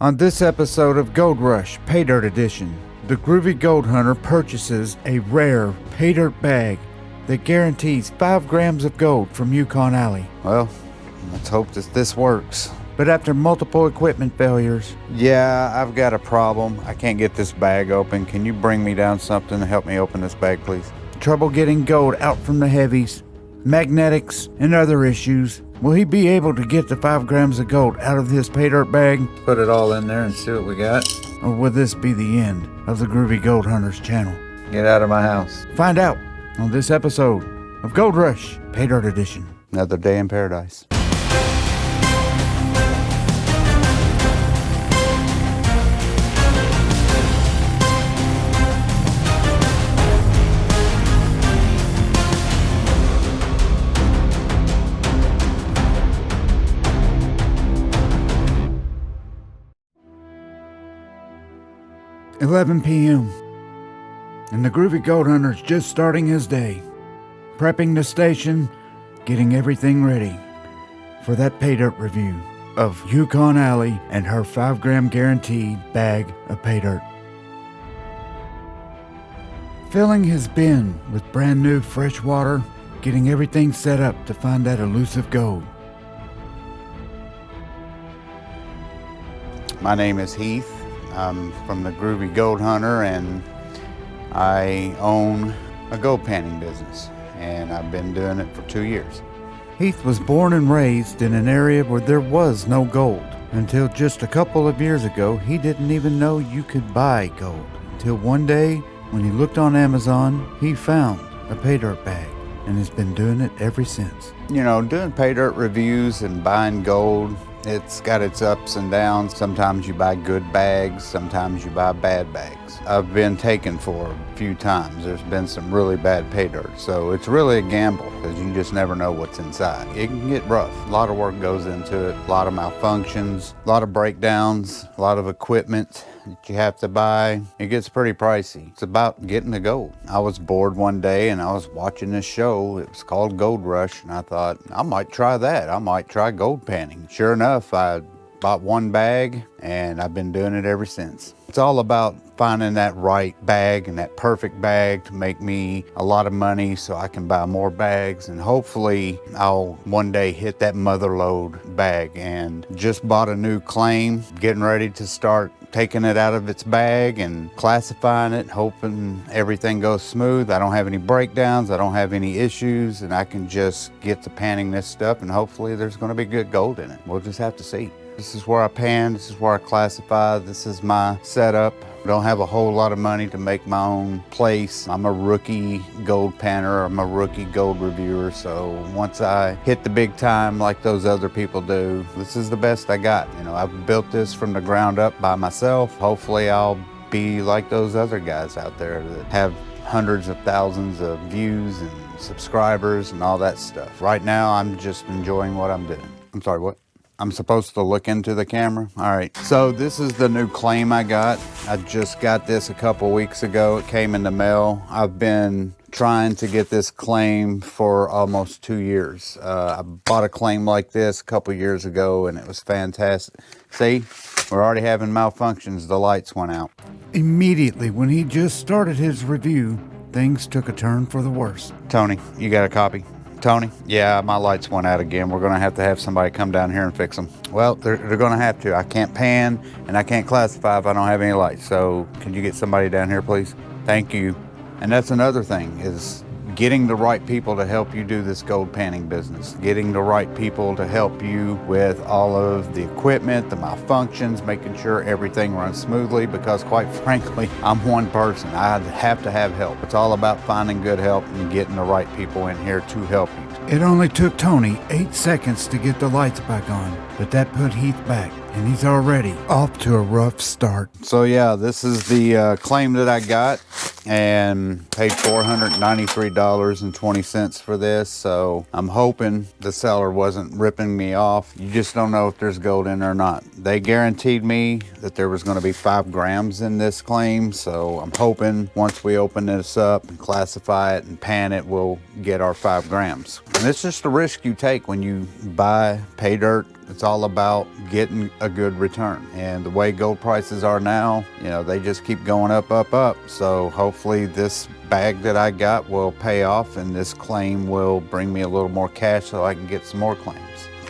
On this episode of Gold Rush Pay Dirt Edition, the groovy gold hunter purchases a rare pay dirt bag that guarantees 5 grams of gold from Yukon Ali. Well, let's hope that this works. But after multiple equipment failures... Yeah, I've got a problem. I can't get this bag open. Can you bring me down something to help me open this bag, please? Trouble getting gold out from the heavies, magnetics, and other issues. Will he be able to get the 5 grams of gold out of his pay dirt bag? Put it all in there and see what we got. Or will this be the end of the Groovy Gold Hunters channel? Get out of my house. Find out on this episode of Gold Rush Pay Dirt Edition. Another day in paradise. $11 p.m. and the Groovy Gold Hunter's just starting his day, prepping the station, getting everything ready for that pay dirt review of Yukon Ali and her 5 gram guaranteed bag of pay dirt. Filling his bin with brand new fresh water, getting everything set up to find that elusive gold. My name is Heath. I'm from the Groovy Gold Hunter, and I own a gold panning business, and I've been doing it for 2 years. Heath was born and raised in an area where there was no gold. Until just a couple of years ago, he didn't even know you could buy gold. Until one day, when he looked on Amazon, he found a pay dirt bag and has been doing it ever since. You know, doing pay dirt reviews and buying gold, it's got its ups and downs. Sometimes you buy good bags, sometimes you buy bad bags. I've been taken for a few times. There's been some really bad pay dirt, so it's really a gamble because you just never know what's inside. It can get rough. A lot of work goes into it, a lot of malfunctions, a lot of breakdowns, a lot of equipment that you have to buy. It gets pretty pricey. It's about getting the gold. I was bored one day and I was watching this show. It was called Gold Rush, and I thought, I might try that. I might try gold panning. Sure enough, I bought one bag and I've been doing it ever since. It's all about finding that right bag and that perfect bag to make me a lot of money so I can buy more bags, and hopefully I'll one day hit that mother load bag. And just bought a new claim, getting ready to start taking it out of its bag and classifying it, hoping everything goes smooth. I don't have any breakdowns, I don't have any issues, and I can just get to panning this stuff, and hopefully there's going to be good gold in it. We'll just have to see. This is where I pan, this is where I classify, this is my setup. I don't have a whole lot of money to make my own place. I'm a rookie gold panner, I'm a rookie gold reviewer, so once I hit the big time like those other people do, this is the best I got. You know, I've built this from the ground up by myself. Hopefully I'll be like those other guys out there that have hundreds of thousands of views and subscribers and all that stuff. Right now, I'm just enjoying what I'm doing. I'm sorry, what? I'm supposed to look into the camera? All right, so this is the new claim I got. I just got this a couple weeks ago. It came in the mail. I've been trying to get this claim for almost 2 years. I bought a claim like this a couple years ago and it was fantastic. See, we're already having malfunctions. The lights went out. Immediately when he just started his review, things took a turn for the worse. Tony, you got a copy? Tony? Yeah, my lights went out again. We're gonna have to have somebody come down here and fix them. Well, they're gonna have to. I can't pan and I can't classify if I don't have any lights. So can you get somebody down here, please? Thank you. And that's another thing, is getting the right people to help you do this gold panning business. Getting the right people to help you with all of the equipment, the malfunctions, making sure everything runs smoothly, because quite frankly, I'm one person. I have to have help. It's all about finding good help and getting the right people in here to help you. It only took Tony 8 seconds to get the lights back on, but that put Heath back, and he's already off to a rough start. So yeah, this is the claim that I got, and paid $493.20 for this. So I'm hoping the seller wasn't ripping me off. You just don't know if there's gold in or not. They guaranteed me that there was going to be 5 grams in this claim, so I'm hoping once we open this up and classify it and pan it, we'll get our 5 grams. And it's just a risk you take when you buy pay dirt It's all about getting a good return. And the way gold prices are now, you know, they just keep going up, up, up. So hopefully this bag that I got will pay off and this claim will bring me a little more cash so I can get some more claims.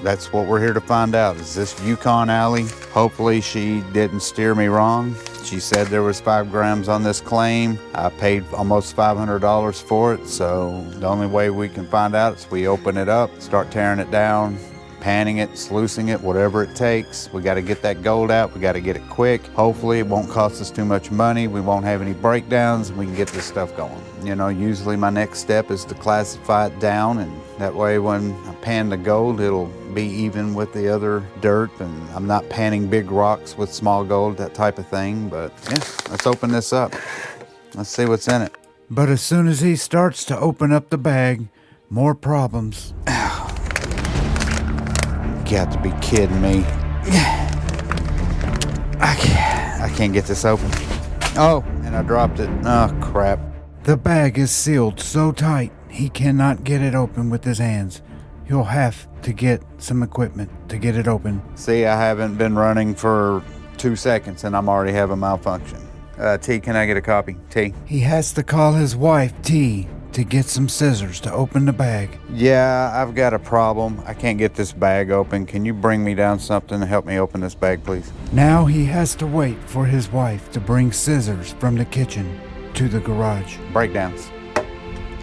That's what we're here to find out. Is this Yukon Ali? Hopefully she didn't steer me wrong. She said there was 5 grams on this claim. I paid almost $500 for it, so the only way we can find out is we open it up, start tearing it down, panning it, sluicing it, whatever it takes. We got to get that gold out. We got to get it quick. Hopefully it won't cost us too much money. We won't have any breakdowns and we can get this stuff going. You know, usually my next step is to classify it down, and that way when I pan the gold, it'll be even with the other dirt, and I'm not panning big rocks with small gold, that type of thing. But yeah, let's open this up. Let's see what's in it. But as soon as he starts to open up the bag, more problems. Got to be kidding me. I can't get this open. Oh, and I dropped it. Oh, crap. The bag is sealed so tight, he cannot get it open with his hands. He'll have to get some equipment to get it open. See, I haven't been running for 2 seconds and I'm already having malfunction. T, can I get a copy? T? He has to call his wife, T, to get some scissors to open the bag. Yeah, I've got a problem. I can't get this bag open. Can you bring me down something to help me open this bag, please? Now he has to wait for his wife to bring scissors from the kitchen to the garage. Breakdowns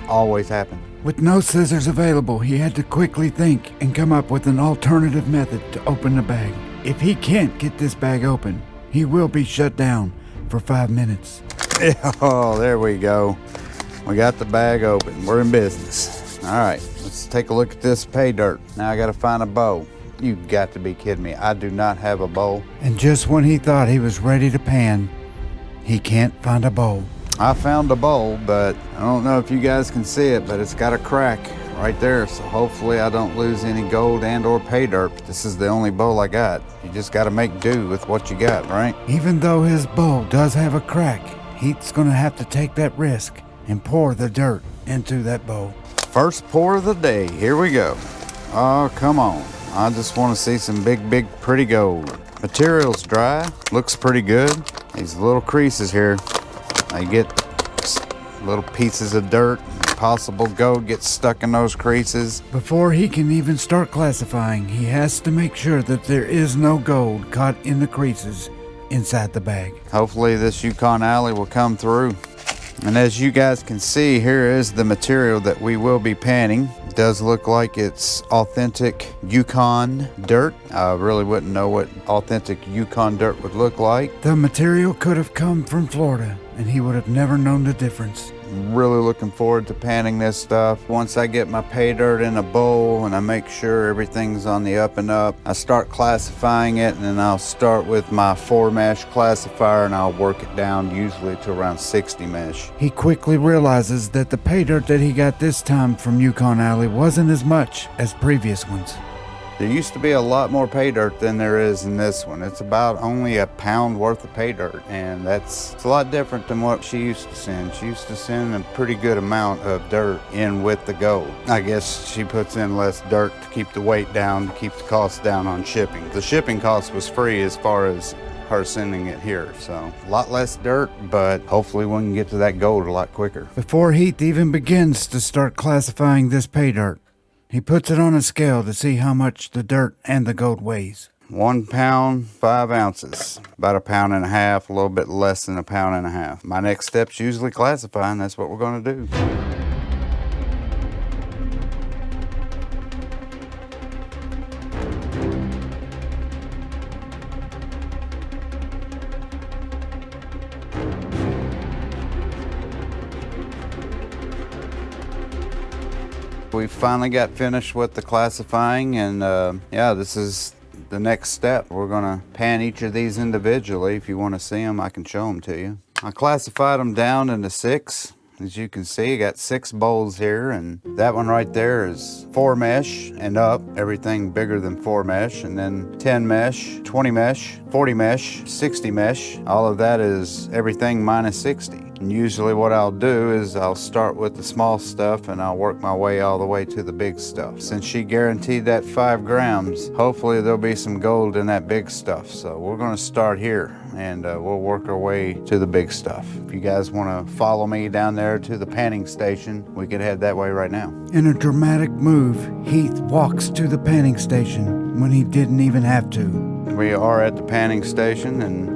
always happen. With no scissors available, he had to quickly think and come up with an alternative method to open the bag. If he can't get this bag open, he will be shut down for 5 minutes. Oh, there we go. We got the bag open. We're in business. All right, let's take a look at this pay dirt. Now I got to find a bowl. You've got to be kidding me. I do not have a bowl. And just when he thought he was ready to pan, he can't find a bowl. I found a bowl, but I don't know if you guys can see it, but it's got a crack right there. So hopefully I don't lose any gold and or pay dirt. This is the only bowl I got. You just got to make do with what you got, right? Even though his bowl does have a crack, Heath's gonna have to take that risk and pour the dirt into that bowl. First pour of the day. Here we go. Oh, come on. I just want to see some big, big, pretty gold. Material's dry. Looks pretty good. These little creases here. I get little pieces of dirt. Possible gold gets stuck in those creases. Before he can even start classifying, he has to make sure that there is no gold caught in the creases inside the bag. Hopefully this Yukon Ali will come through. And as you guys can see, here is the material that we will be panning. It does look like it's authentic Yukon dirt. I really wouldn't know what authentic Yukon dirt would look like. The material could have come from Florida, and he would have never known the difference. Really looking forward to panning this stuff. Once I get my pay dirt in a bowl and I make sure everything's on the up and up, I start classifying it, and then I'll start with my 4 mesh classifier and I'll work it down usually to around 60 mesh. He quickly realizes that the pay dirt that he got this time from Yukon Ali wasn't as much as previous ones. There used to be a lot more pay dirt than there is in this one. It's about only a pound worth of pay dirt, and it's a lot different than what she used to send. She used to send a pretty good amount of dirt in with the gold. I guess she puts in less dirt to keep the weight down, to keep the cost down on shipping. The shipping cost was free as far as her sending it here, so a lot less dirt, but hopefully we can get to that gold a lot quicker. Before Heath even begins to start classifying this pay dirt, he puts it on a scale to see how much the dirt and the gold weighs. 1 pound, 5 ounces. About 1.5 pounds, a little bit less than 1.5 pounds. My next step's usually classifying. That's what we're going to do. We finally got finished with the classifying, and yeah, this is the next step. We're gonna pan each of these individually. If you want to see them, I can show them to you. I classified them down into 6. As you can see, I got 6 bowls here, and that one right there is 4 mesh and up, everything bigger than 4 mesh, and then 10 mesh, 20 mesh, 40 mesh, 60 mesh. All of that is everything minus 60. And usually what I'll do is I'll start with the small stuff and I'll work my way all the way to the big stuff. Since she guaranteed that 5 grams, hopefully there'll be some gold in that big stuff. So we're gonna start here and we'll work our way to the big stuff. If you guys wanna follow me down there to the panning station, we could head that way right now. In a dramatic move, Heath walks to the panning station when he didn't even have to. We are at the panning station and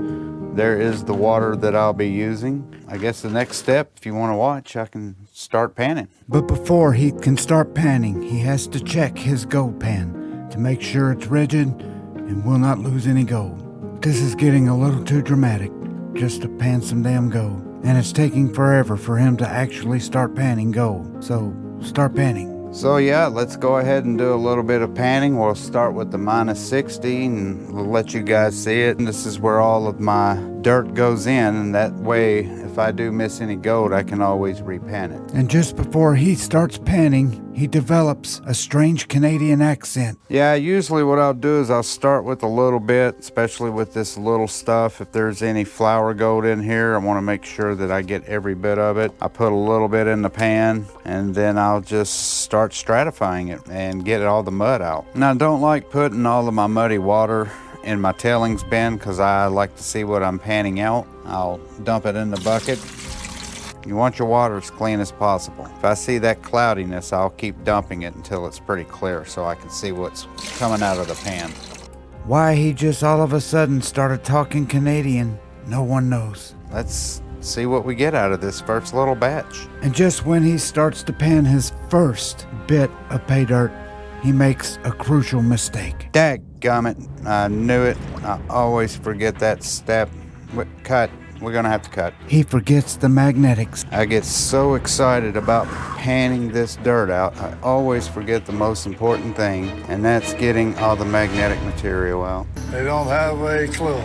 there is the water that I'll be using. I guess the next step, if you want to watch, I can start panning. But before Heath can start panning, he has to check his gold pan to make sure it's rigid and will not lose any gold. This is getting a little too dramatic just to pan some damn gold. And it's taking forever for him to actually start panning gold. So start panning. So yeah, let's go ahead and do a little bit of panning. We'll start with the -60 and we'll let you guys see it. And this is where all of my dirt goes in, and that way if I do miss any gold, I can always repan it. And just before he starts panning, he develops a strange Canadian accent. Yeah, usually what I'll do is I'll start with a little bit, especially with this little stuff. If there's any flour gold in here, I want to make sure that I get every bit of it. I put a little bit in the pan and then I'll just start stratifying it and get all the mud out. Now I don't like putting all of my muddy water in my tailings bin because I like to see what I'm panning out. I'll dump it in the bucket. You want your water as clean as possible. If I see that cloudiness, I'll keep dumping it until it's pretty clear so I can see what's coming out of the pan. Why he just all of a sudden started talking Canadian, no one knows. Let's see what we get out of this first little batch. And just when he starts to pan his first bit of pay dirt, he makes a crucial mistake. Dadgummit, I knew it. I always forget that step. Cut. We're gonna have to cut. He forgets the magnetics. I get so excited about panning this dirt out. I always forget the most important thing, and that's getting all the magnetic material out. They don't have a clue.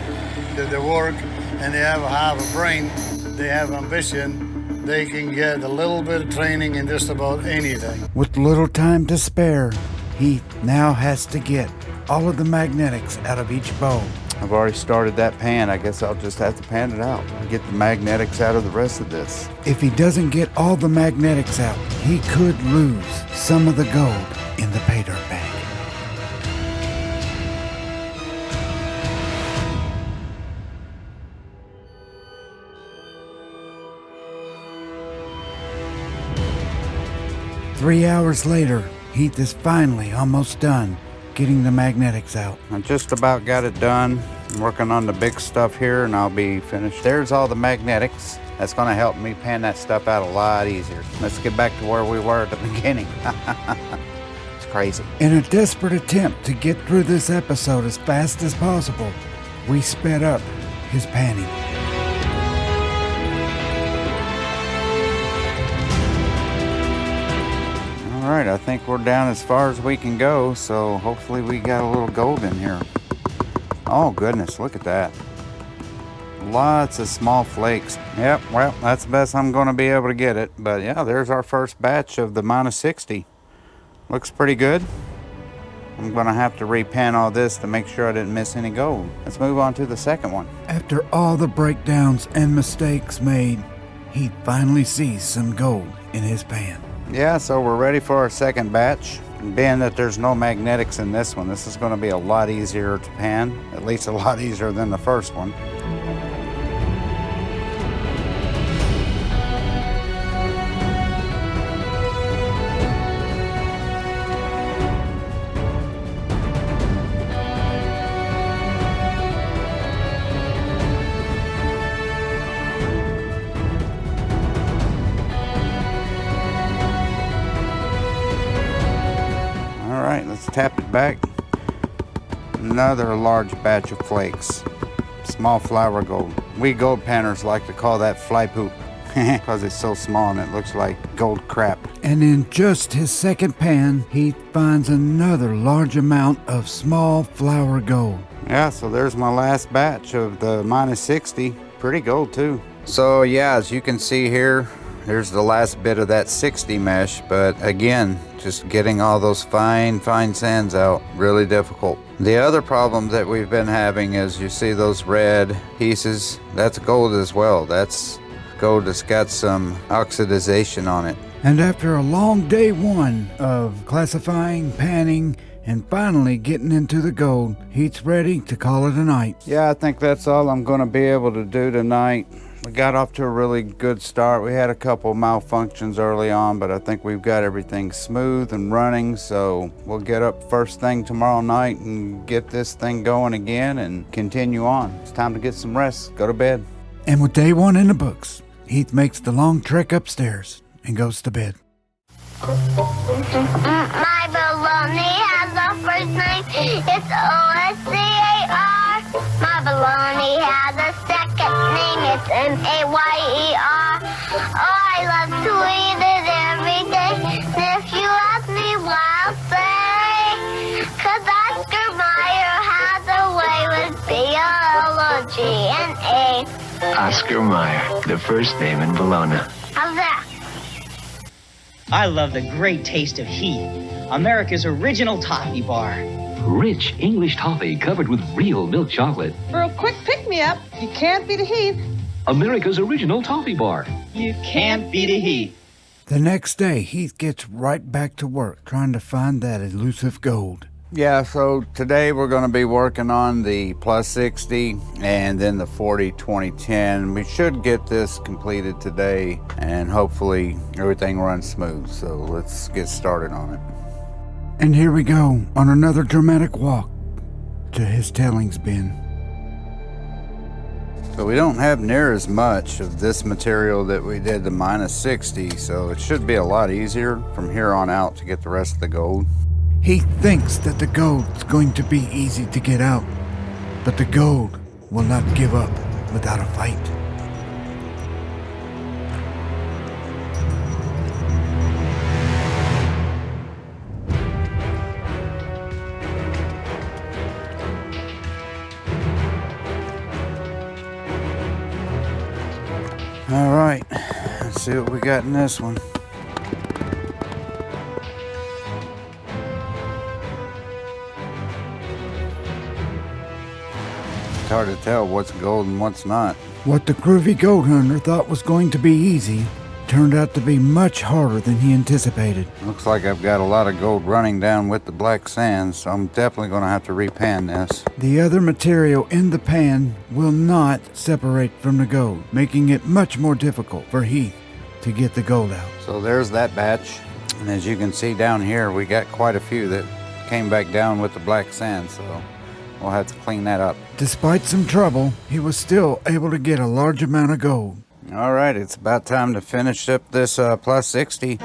They work and they have a brain. They have ambition. They can get a little bit of training in just about anything. With little time to spare, he now has to get all of the magnetics out of each bowl. I've already started that pan. I guess I'll just have to pan it out and get the magnetics out of the rest of this. If he doesn't get all the magnetics out, he could lose some of the gold in the pay dirt bag. Three hours later, Heath is finally almost done getting the magnetics out. I just about got it done. I'm working on the big stuff here and I'll be finished. There's all the magnetics. That's gonna help me pan that stuff out a lot easier. Let's get back to where we were at the beginning. It's crazy. In a desperate attempt to get through this episode as fast as possible, we sped up his panning. All right, I think we're down as far as we can go, so hopefully we got a little gold in here. Oh goodness, look at that. Lots of small flakes. Yep, well, that's the best I'm gonna be able to get it. But yeah, there's our first batch of the -60. Looks pretty good. I'm gonna have to repan all this to make sure I didn't miss any gold. Let's move on to the second one. After all the breakdowns and mistakes made, he finally sees some gold in his pan. Yeah, so we're ready for our second batch. Being that there's no magnetics in this one, this is going to be a lot easier to pan, at least a lot easier than the first one. Let's tap it back. Another large batch of flakes. Small flour gold. We gold panners like to call that fly poop because it's so small and it looks like gold crap. And in just his second pan, he finds another large amount of small flour gold. Yeah, so there's my last batch of the -60. Pretty gold too. So yeah, as you can see here, there's the last bit of that 60 mesh, but again, just getting all those fine sands out, really difficult. The other problem that we've been having is you see those red pieces, that's gold as well. That's gold that's got some oxidization on it. And after a long day one of classifying, panning, and finally getting into the gold, Heath's ready to call it a night. Yeah, I think that's all I'm going to be able to do tonight. We got off to a really good start. We had a couple malfunctions early on, but I think we've got everything smooth and running, so we'll get up first thing tomorrow night and get this thing going again and continue on. It's time to get some rest, go to bed. And with day one in the books, Heath makes the long trek upstairs and goes to bed. My baloney has a first name, it's O-S-C-A-R. My baloney has a second name, it's M-A-Y-E-R. Oh, I love to eat it every day, and if you ask me why, I'll say, 'cause Oscar Mayer has a way with B-O-L-O-G-N-A. Oscar Mayer, the first name in Bologna. How's that? I love the great taste of Heath, America's original toffee bar. Rich English toffee covered with real milk chocolate. For a quick pick-me-up, you can't beat a Heath. America's original toffee bar. You can't beat a Heath. The next day, Heath gets right back to work trying to find that elusive gold. Yeah, so today we're going to be working on the plus 60 and then the 40-20-10. We should get this completed today and hopefully everything runs smooth. So let's get started on it. And here we go on another dramatic walk to his tailings bin. So we don't have near as much of this material that we did the minus 60, so it should be a lot easier from here on out to get the rest of the gold. He thinks that the gold's going to be easy to get out, but the gold will not give up without a fight. All right, let's see what we got in this one. It's hard to tell what's gold and what's not. What the groovy gold hunter thought was going to be easy turned out to be much harder than he anticipated. Looks like I've got a lot of gold running down with the black sand, so I'm definitely going to have to repan this. The other material in the pan will not separate from the gold, making it much more difficult for Heath to get the gold out. So there's that batch, and as you can see down here, we got quite a few that came back down with the black sand, so we'll have to clean that up. Despite some trouble, he was still able to get a large amount of gold. All right, it's about time to finish up this plus 60.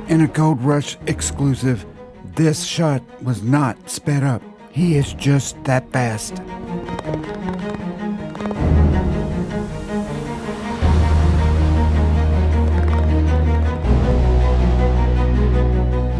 In a Gold Rush exclusive, this shot was not sped up. He is just that fast.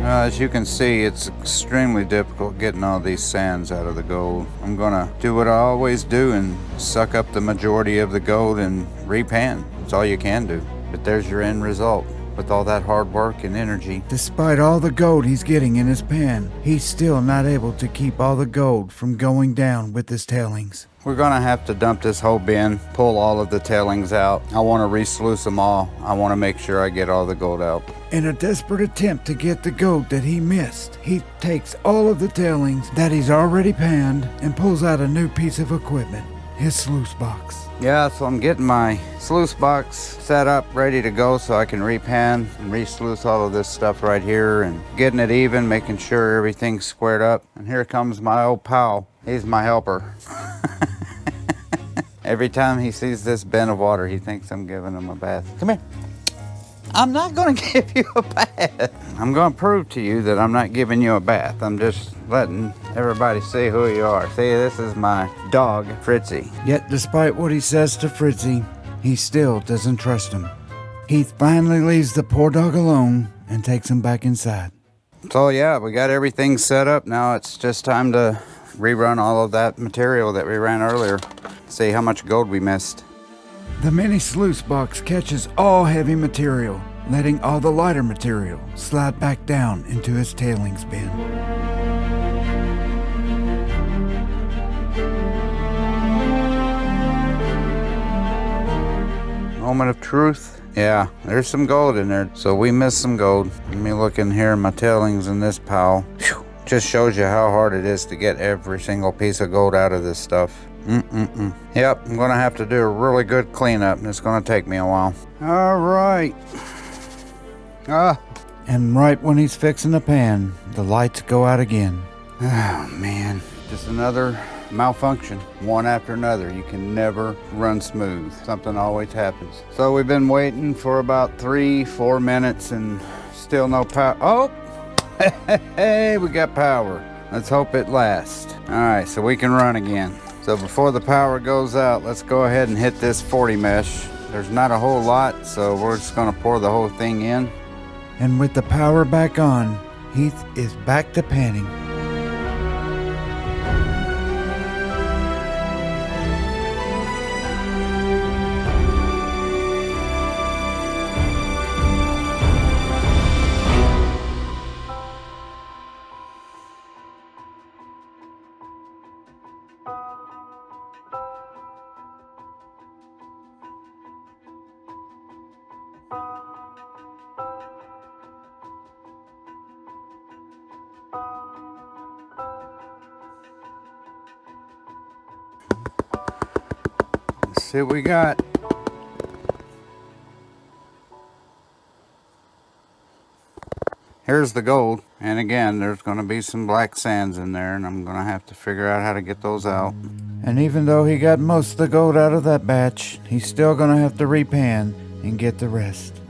As you can see, it's extremely difficult getting all these sands out of the gold. I'm gonna do what I always do and suck up the majority of the gold and repan. That's all you can do. But there's your end result. With all that hard work and energy. Despite all the gold he's getting in his pan, he's still not able to keep all the gold from going down with his tailings. We're gonna have to dump this whole bin, pull all of the tailings out. I wanna re-sluice them all. I wanna make sure I get all the gold out. In a desperate attempt to get the gold that he missed, he takes all of the tailings that he's already panned and pulls out a new piece of equipment, his sluice box. Yeah, so I'm getting my sluice box set up, ready to go so I can repan and re-sluice all of this stuff right here and getting it even, making sure everything's squared up. And here comes my old pal. He's my helper. Every time he sees this bin of water, he thinks I'm giving him a bath. Come here. I'm not going to give you a bath. I'm going to prove to you that I'm not giving you a bath. I'm just letting everybody see who you are. See, this is my dog, Fritzy. Yet despite what he says to Fritzy, he still doesn't trust him. Heath finally leaves the poor dog alone and takes him back inside. So yeah, we got everything set up. Now it's just time to rerun all of that material that we ran earlier. See how much gold we missed. The mini sluice box catches all heavy material, letting all the lighter material slide back down into its tailings bin. Moment of truth. Yeah, there's some gold in there, so we missed some gold. Let me look in here in my tailings in this pile. Whew. Just shows you how hard it is to get every single piece of gold out of this stuff. Yep, I'm gonna have to do a really good cleanup, and it's gonna take me a while. All right. And right when he's fixing the pan, the lights go out again. Oh man, just another malfunction, one after another. You can never run smooth. Something always happens. So we've been waiting for about 3-4 minutes and still no power. Oh, hey, we got power. Let's hope it lasts. All right, so we can run again. So before the power goes out, let's go ahead and hit this 40 mesh. There's not a whole lot, so we're just gonna pour the whole thing in. And with the power back on, Heath is back to panning. Let's see what we got. Here's the gold, and again there's going to be some black sands in there, and I'm going to have to figure out how to get those out. And even though he got most of the gold out of that batch, he's still going to have to repan and get the rest.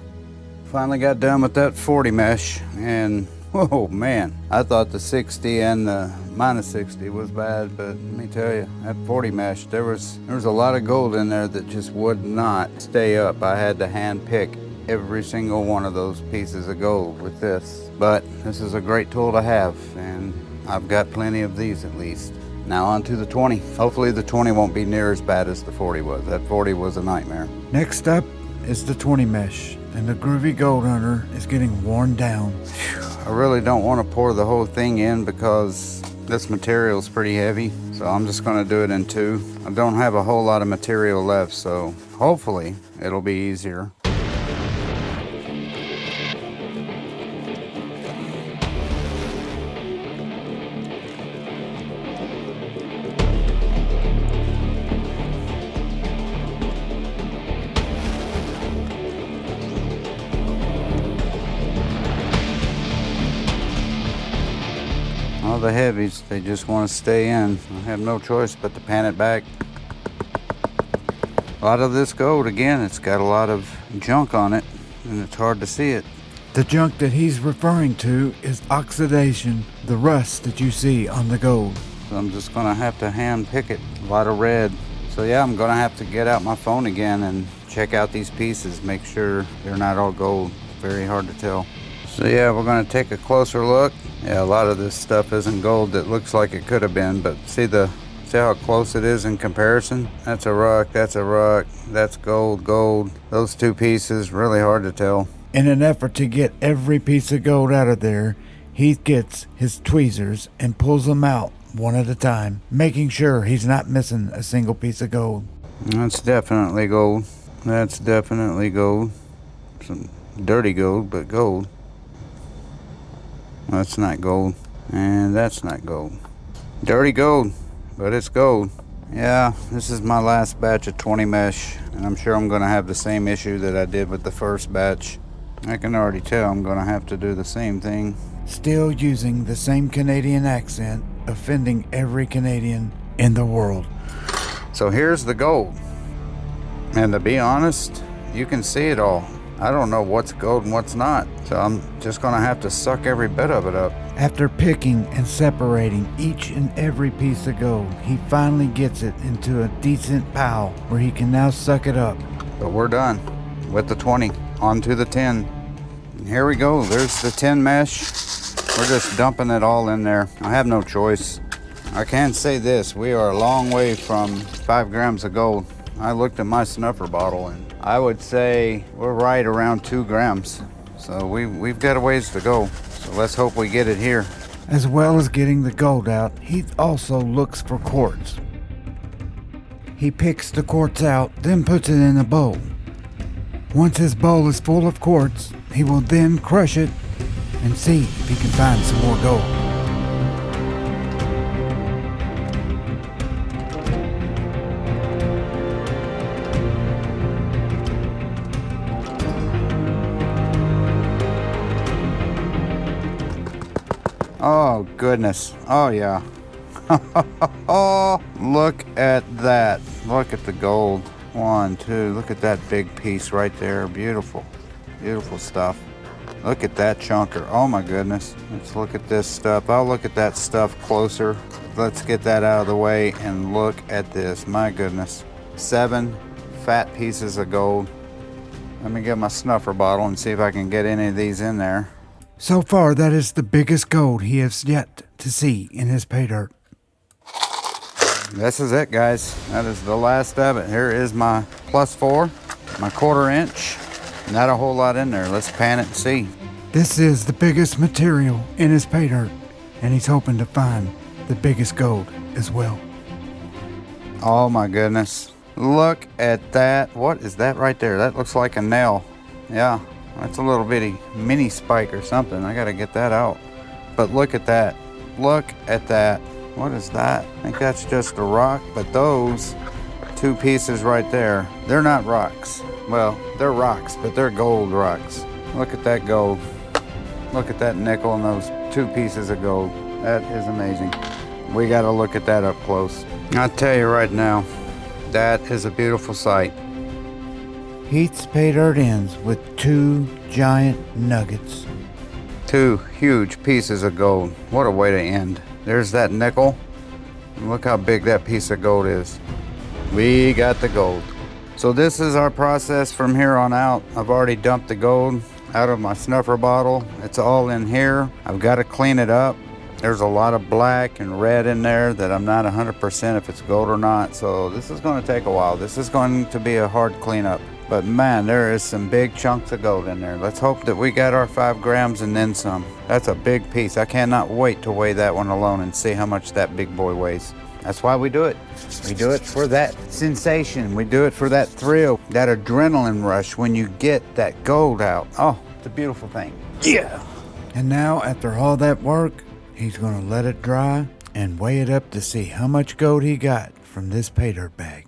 Finally got done with that 40 mesh, and oh man, I thought the 60 and the minus 60 was bad, but let me tell you, that 40 mesh, there was a lot of gold in there that just would not stay up. I had to hand pick every single one of those pieces of gold with this. But this is a great tool to have, and I've got plenty of these at least. Now on to the 20. Hopefully the 20 won't be near as bad as the 40 was. That 40 was a nightmare. Next up is the 20 mesh, and the groovy gold hunter is getting worn down. I really don't want to pour the whole thing in because this material is pretty heavy, so I'm just going to do it in 2. I don't have a whole lot of material left, so hopefully it'll be easier. All the heavies, they just want to stay in. I have no choice but to pan it back. A lot of this gold, again, it's got a lot of junk on it, and it's hard to see it. The junk that he's referring to is oxidation, the rust that you see on the gold. So I'm just gonna have to hand pick it. A lot of red. So yeah, I'm gonna have to get out my phone again and check out these pieces, make sure they're not all gold. Very hard to tell. So yeah, we're gonna take a closer look. Yeah, a lot of this stuff isn't gold that looks like it could have been, but see how close it is in comparison? That's a rock, that's gold. Those two pieces, really hard to tell. In an effort to get every piece of gold out of there, Heath gets his tweezers and pulls them out one at a time, making sure he's not missing a single piece of gold. That's definitely gold. That's definitely gold. Some dirty gold, but gold. That's not gold, and that's not gold. Dirty gold, but it's gold. Yeah, this is my last batch of 20 mesh, and I'm sure I'm going to have the same issue that I did with the first batch. I can already tell I'm going to have to do the same thing. Still using the same Canadian accent, offending every Canadian in the world. So here's the gold, and to be honest, you can see it all. I don't know what's gold and what's not. So I'm just gonna have to suck every bit of it up. After picking and separating each and every piece of gold, he finally gets it into a decent pile where he can now suck it up. But we're done with the 20, onto the 10. And here we go, there's the 10 mesh. We're just dumping it all in there. I have no choice. I can say this, we are a long way from 5 grams of gold. I looked at my snuffer bottle and I would say we're right around 2 grams. So we've got a ways to go. So let's hope we get it here. As well as getting the gold out, Heath also looks for quartz. He picks the quartz out, then puts it in a bowl. Once his bowl is full of quartz, he will then crush it and see if he can find some more gold. Oh goodness, oh yeah. Oh, look at that. Look at the gold. 1, 2, look at that big piece right there. Beautiful, beautiful stuff. Look at that chunker. Oh my goodness. Let's look at this stuff. I'll look at that stuff closer. Let's get that out of the way and look at this. My goodness. 7 fat pieces of gold. Let me get my snuffer bottle and see if I can get any of these in there. So far, that is the biggest gold he has yet to see in his pay dirt. This is it, guys. That is the last of it. Here is my +4, my 1/4 inch. Not a whole lot in there. Let's pan it and see. This is the biggest material in his pay dirt, and he's hoping to find the biggest gold as well. Oh my goodness. Look at that. What is that right there? That looks like a nail. Yeah, that's a little bitty mini spike or something. I gotta get that out. But look at that. Look at that. What is that? I think that's just a rock, but those 2 pieces right there, they're not rocks. Well, they're rocks, but they're gold rocks. Look at that gold. Look at that nickel and those 2 pieces of gold. That is amazing. We gotta look at that up close. I'll tell you right now, that is a beautiful sight. Heath's pay dirt ends with 2 giant nuggets. 2 huge pieces of gold. What a way to end. There's that nickel. And look how big that piece of gold is. We got the gold. So this is our process from here on out. I've already dumped the gold out of my snuffer bottle. It's all in here. I've got to clean it up. There's a lot of black and red in there that I'm not 100% if it's gold or not. So this is going to take a while. This is going to be a hard cleanup. But man, there is some big chunks of gold in there. Let's hope that we got our 5 grams and then some. That's a big piece. I cannot wait to weigh that one alone and see how much that big boy weighs. That's why we do it. We do it for that sensation. We do it for that thrill, that adrenaline rush when you get that gold out. Oh, it's a beautiful thing. Yeah. And now, after all that work, he's going to let it dry and weigh it up to see how much gold he got from this pay dirt bag.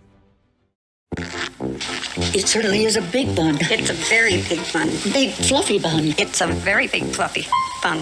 It certainly is a big bun. It's a very big bun. Big fluffy bun. It's a very big fluffy bun.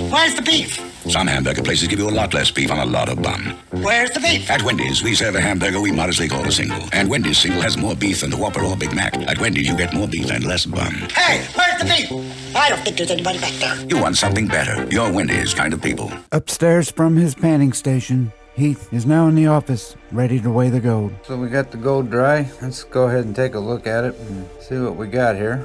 Where's the beef? Some hamburger places give you a lot less beef on a lot of bun. Where's the beef? At Wendy's, we serve a hamburger we modestly call a single. And Wendy's single has more beef than the Whopper or Big Mac. At Wendy's, you get more beef and less bun. Hey, where's the beef? I don't think there's anybody back there. You want something better. You're Wendy's kind of people. Upstairs from his panning station, Heath is now in the office, ready to weigh the gold. So we got the gold dry. Let's go ahead and take a look at it and see what we got here.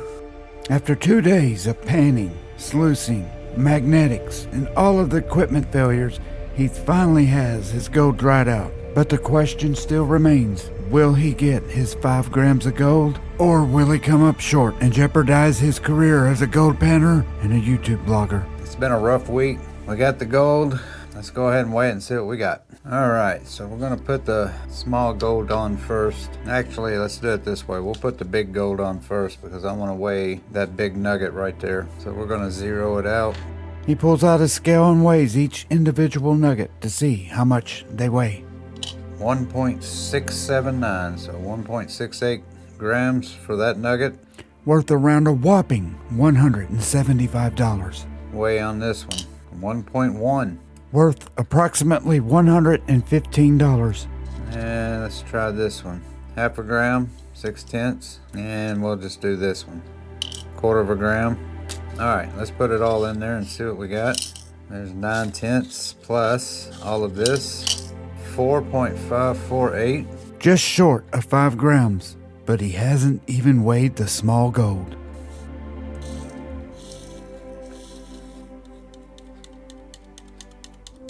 After 2 days of panning, sluicing, magnetics, and all of the equipment failures, Heath finally has his gold dried out. But the question still remains, will he get his 5 grams of gold? Or will he come up short and jeopardize his career as a gold panner and a YouTube blogger? It's been a rough week. We got the gold. Let's go ahead and weigh it and see what we got. All right, so we're gonna put the small gold on first. Actually, let's do it this way. We'll put the big gold on first because I wanna weigh that big nugget right there. So we're gonna zero it out. He pulls out a scale and weighs each individual nugget to see how much they weigh. 1.679, so 1.68 grams for that nugget. Worth around a whopping $175. Weigh on this one, 1.1. Worth approximately $115. And let's try this one. 0.5 gram, 0.6, and we'll just do this one. 1/4 gram. All right, let's put it all in there and see what we got. There's 9/10 plus all of this, 4.548. Just short of 5 grams, but he hasn't even weighed the small gold.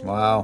Wow.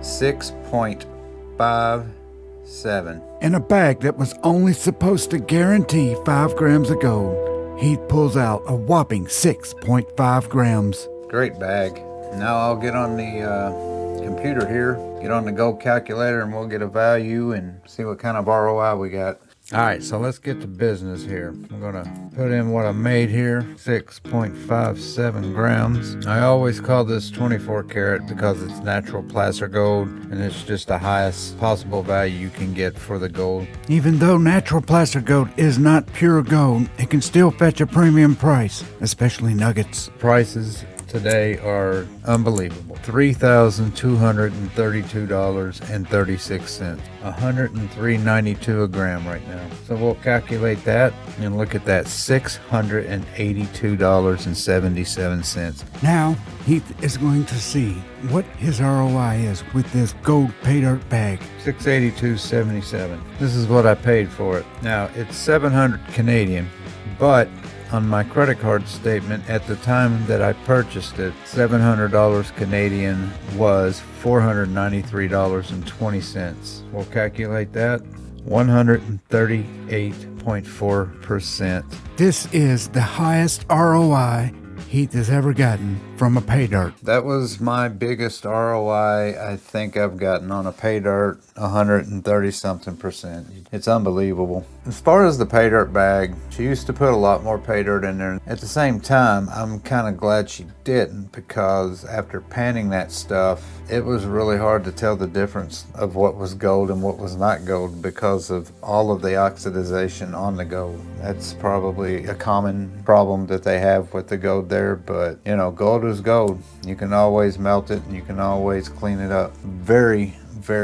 6.57. In a bag that was only supposed to guarantee 5 grams of gold, Heath pulls out a whopping 6.5 grams. Great bag. Now I'll get on the computer here, get on the gold calculator, and we'll get a value and see what kind of ROI we got. All right, so let's get to business here. I'm gonna put in what I made here, 6.57 grams. I always call this 24 karat because it's natural placer gold, and it's just the highest possible value you can get for the gold. Even though natural placer gold is not pure gold, it can still fetch a premium price, especially nuggets. Prices today are unbelievable. $3,232.36. $103.92 a gram right now. So we'll calculate that and look at that, $682.77. Now, Heath is going to see what his ROI is with this gold pay dirt bag. $682.77. This is what I paid for it. Now, it's $700 Canadian, but on my credit card statement at the time that I purchased it, $700 Canadian was $493.20. We'll calculate that. 138.4%. This is the highest ROI Heath has ever gotten from a pay dirt. That was my biggest ROI I think I've gotten on a pay dirt, 130-something%. It's unbelievable. As far as the pay dirt bag, she used to put a lot more pay dirt in there. At the same time, I'm kind of glad she didn't, because after panning that stuff, it was really hard to tell the difference of what was gold and what was not gold because of all of the oxidization on the gold. That's probably a common problem that they have with the gold there, but you know, gold is gold. You can always melt it and you can always clean it up. Very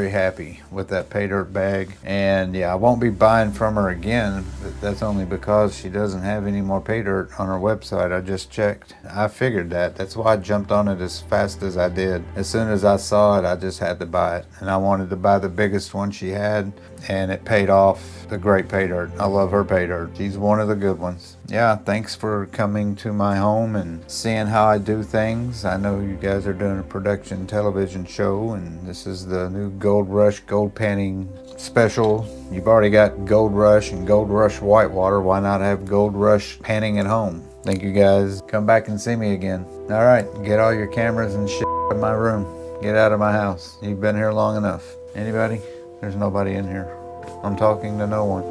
happy with that pay dirt bag, and yeah, I won't be buying from her again, but that's only because she doesn't have any more pay dirt on her website. I just checked. I figured that's why I jumped on it as fast as I did. As soon as I saw it, I just had to buy it, and I wanted to buy the biggest one she had, and it paid off. The great pay dirt. I love her pay dirt. She's one of the good ones. Yeah, thanks for coming to my home and seeing how I do things. I know you guys are doing a production television show, and this is the new Gold Rush gold panning special. You've already got Gold Rush and Gold Rush Whitewater. Why not have Gold Rush panning at home? Thank you guys. Come back and see me again. All right, get all your cameras and shit out of my room. Get out of my house. You've been here long enough. Anybody? There's nobody in here. I'm talking to no one.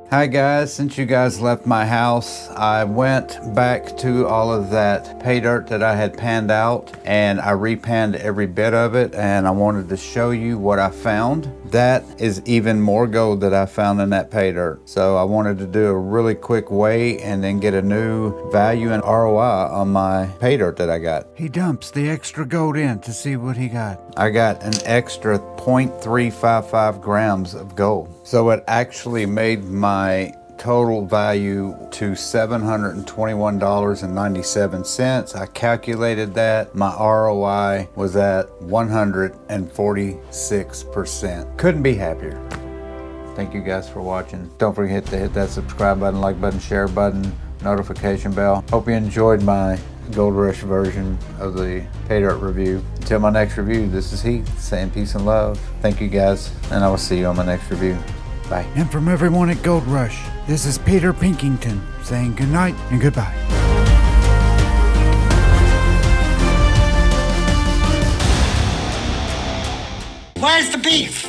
Hi guys, since you guys left my house, I went back to all of that pay dirt that I had panned out, and I repanned every bit of it, and I wanted to show you what I found. That is even more gold that I found in that pay dirt. So I wanted to do a really quick weigh and then get a new value and ROI on my pay dirt that I got. He dumps the extra gold in to see what he got. I got an extra 0.355 grams of gold. So it actually made my total value to $721.97. I calculated that. My ROI was at 146%. Couldn't be happier. Thank you guys for watching. Don't forget to hit that subscribe button, like button, share button, notification bell. Hope you enjoyed my Gold Rush version of the pay dirt review. Until my next review, this is Heath saying peace and love. Thank you guys, and I will see you on my next review. Bye. And from everyone at Gold Rush, this is Peter Pinkington saying good night and goodbye. Where's the beef?